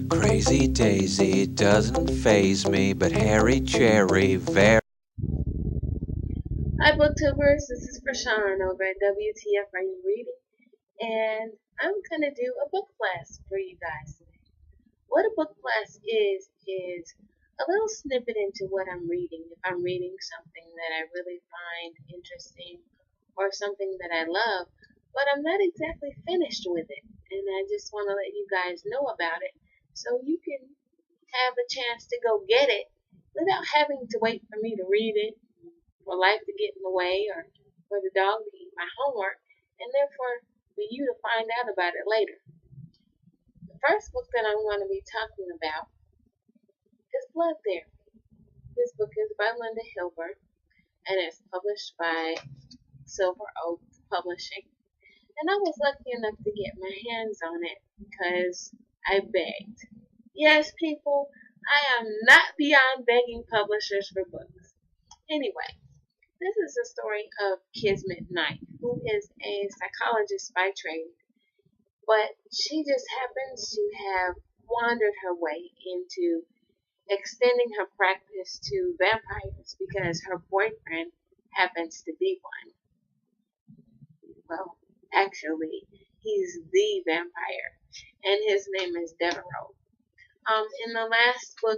Crazy Daisy doesn't faze me, but Harry Cherry very. Hi, booktubers. This is Prashan over at WTF Are You Reading? And I'm going to do a book class for you guys today. What a book class is a little snippet into what I'm reading. If I'm reading something that I really find interesting or something that I love, but I'm not exactly finished with it. And I just want to let you guys know about it so you can have a chance to go get it without having to wait for me to read it, for life to get in the way, or for the dog to eat my homework, and therefore for you to find out about it later. The first book that I'm going to be talking about is Blood Therapy. This book is by Linda Hilburn, and it's published by Silver Oak Publishing. And I was lucky enough to get my hands on it because I begged. Yes, people, I am not beyond begging publishers for books. Anyway, this is the story of Kismet Knight, who is a psychologist by trade, but she just happens to have wandered her way into extending her practice to vampires because her boyfriend happens to be one. Well, actually, he's the vampire, and his name is Devereaux. In the last book,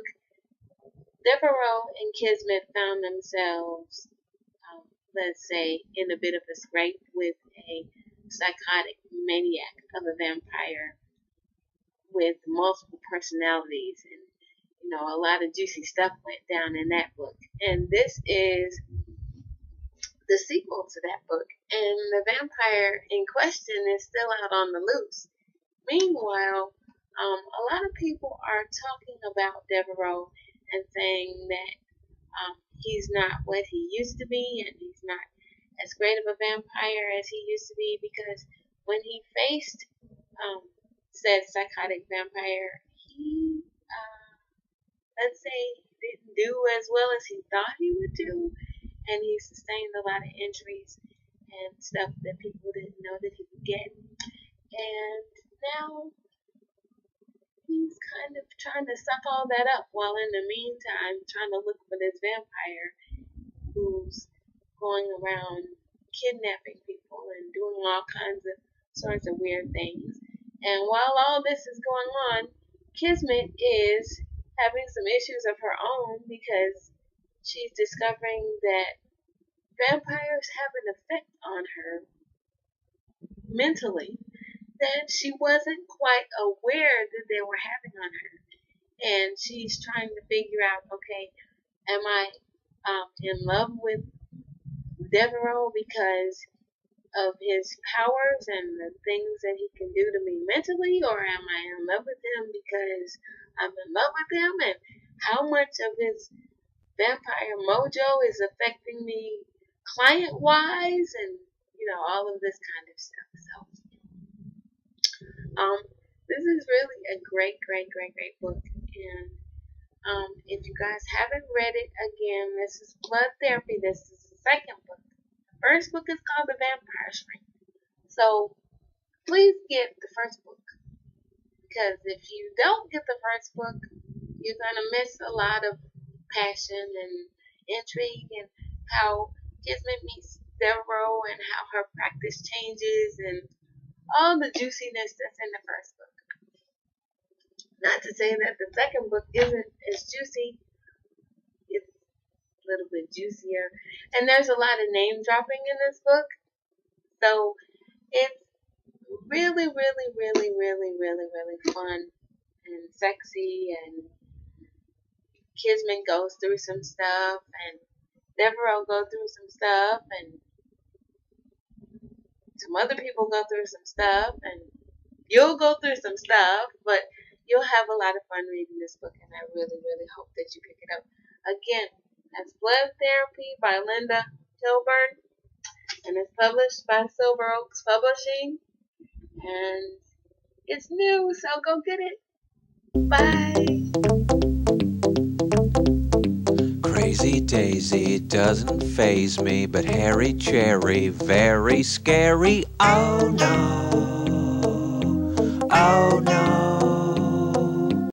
Devereaux and Kismet found themselves, let's say, in a bit of a scrape with a psychotic maniac of a vampire with multiple personalities, and a lot of juicy stuff went down in that book. And this is the sequel to that book, and the vampire in question is still out on the loose. Meanwhile, a lot of people are talking about Devereaux and saying that he's not what he used to be, and he's not as great of a vampire as he used to be, because when he faced said psychotic vampire, he, let's say, didn't do as well as he thought he would do, and he sustained a lot of injuries and stuff that people didn't know that he would get. And now he's kind of trying to suck all that up, while in the meantime trying to look for this vampire who's going around kidnapping people and doing all kinds of sorts of weird things. And while all this is going on, Kismet is having some issues of her own because she's discovering that vampires have an effect on her mentally that she wasn't quite aware that they were having on her. And she's trying to figure out, okay, am I in love with Devereaux because of his powers and the things that he can do to me mentally, or am I in love with him because I'm in love with him, and how much of his vampire mojo is affecting me client wise, and all of this kind of stuff. So this is really a great book, and if you guys haven't read it, again, this is Blood Therapy. This is the second book. First book is called The Vampire Shrink. So please get the first book, because if you don't get the first book, you're going to miss a lot of passion and intrigue, and how Kismet meets Devereaux, and how her practice changes, and all the juiciness that's in the first book. Not to say that the second book isn't as juicy. It's a little bit juicier, and there's a lot of name dropping in this book, so it's really fun and sexy, and Kismet goes through some stuff, and Devereaux goes through some stuff, and some other people go through some stuff, and you'll go through some stuff, but you'll have a lot of fun reading this book, and I really hope that you pick it up. Again, that's Blood Therapy by Linda Hilburn, and it's published by Silver Oaks Publishing, and it's new, so go get it. Bye. Lazy Daisy doesn't faze me, but Harry Cherry, very scary. Oh no, oh